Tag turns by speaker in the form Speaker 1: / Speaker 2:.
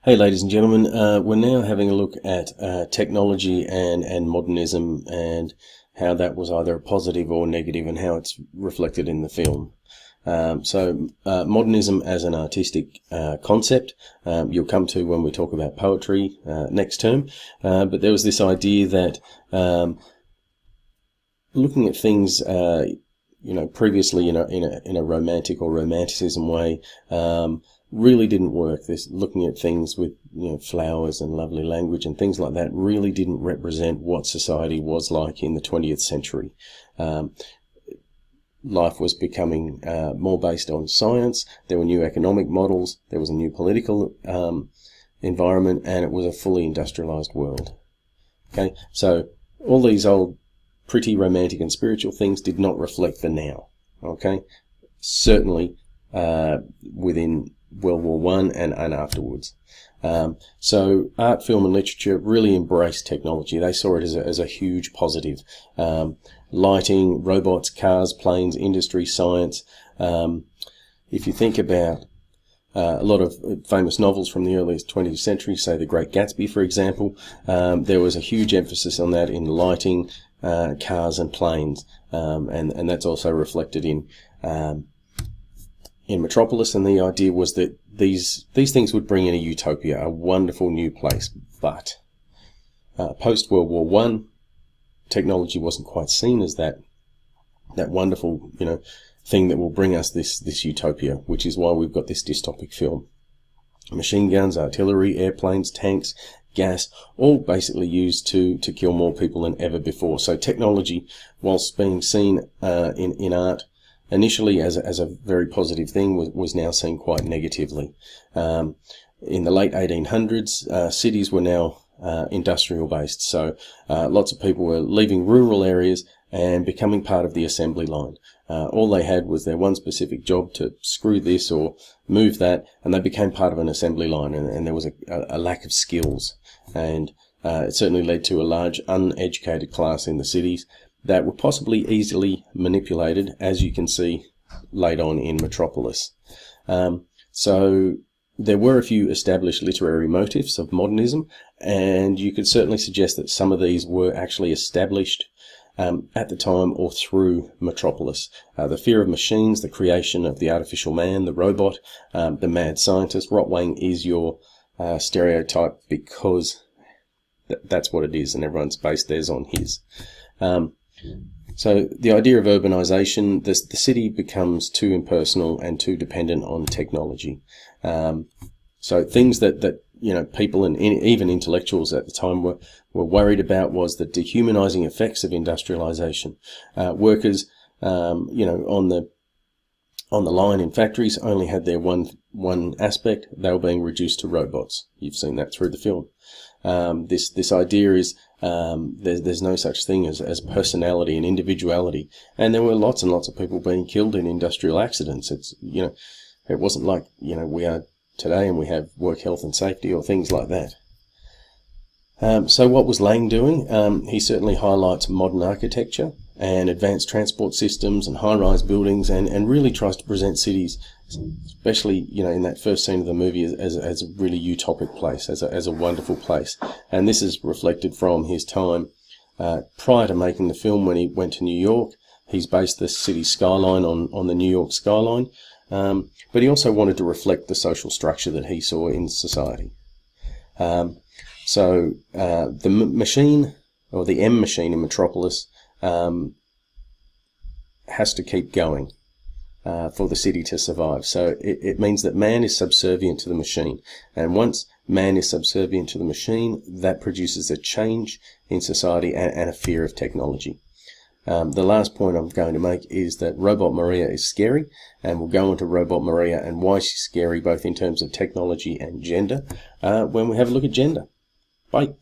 Speaker 1: Hey ladies and gentlemen, we're now having a look at technology and modernism and how that was either a positive or negative and how it's reflected in the film. Modernism as an artistic concept, you'll come to when we talk about poetry next term, but there was this idea that looking at things previously in a romantic or romanticism way really didn't work. This looking at things with flowers and lovely language and things like that really didn't represent what society was like in the 20th century. Life was becoming more based on science. There were new economic models. There was a new political environment, and it was a fully industrialized world. Okay, so all these old pretty romantic and spiritual things did not reflect the now. Okay, certainly within World War One and afterwards. So art, film and literature really embraced technology. They saw it as a huge positive. Lighting, robots, cars, planes, industry, science. If you think about a lot of famous novels from the early 20th century, say The Great Gatsby, for example, there was a huge emphasis on that in lighting, cars and planes, and that's also reflected in Metropolis, and the idea was that these things would bring in a utopia, a wonderful new place. But post-World War One, technology wasn't quite seen as that wonderful thing that will bring us this utopia, which is why we've got this dystopic film. Machine guns, artillery, airplanes, tanks, gas, all basically used to kill more people than ever before. So technology, whilst being seen in art initially as a very positive thing, was now seen quite negatively. In the late 1800s, cities were now industrial based, so lots of people were leaving rural areas and becoming part of the assembly line. All they had was their one specific job to screw this or move that, and they became part of an assembly line, and there was a lack of skills, and it certainly led to a large uneducated class in the cities that were possibly easily manipulated, as you can see later on in Metropolis. So there were a few established literary motifs of modernism, and you could certainly suggest that some of these were actually established at the time or through Metropolis. The fear of machines, the creation of the artificial man, the robot, the mad scientist. Rotwang is your stereotype because that's what it is, and everyone's based theirs on his. So the idea of urbanization, the city becomes too impersonal and too dependent on technology. So things that people and even intellectuals at the time were worried about was the dehumanizing effects of industrialization. Workers, on the line in factories only had their one aspect. They were being reduced to robots. You've seen that through the film. This idea is there's no such thing as personality and individuality, and there were lots and lots of people being killed in industrial accidents. It's it wasn't like we are today and we have work health and safety or things like that. So what was Lang doing? He certainly highlights modern architecture and advanced transport systems and high-rise buildings, and really tries to present cities, especially in that first scene of the movie, as a really utopic place, as a wonderful place. And this is reflected from his time prior to making the film, when he went to New York. He's based the city skyline on the New York skyline, but he also wanted to reflect the social structure that he saw in society. So the machine, or the M machine in Metropolis, has to keep going for the city to survive. So it means that man is subservient to the machine. And once man is subservient to the machine, that produces a change in society and a fear of technology. The last point I'm going to make is that Robot Maria is scary, and we'll go into Robot Maria and why she's scary, both in terms of technology and gender, when we have a look at gender. Bye.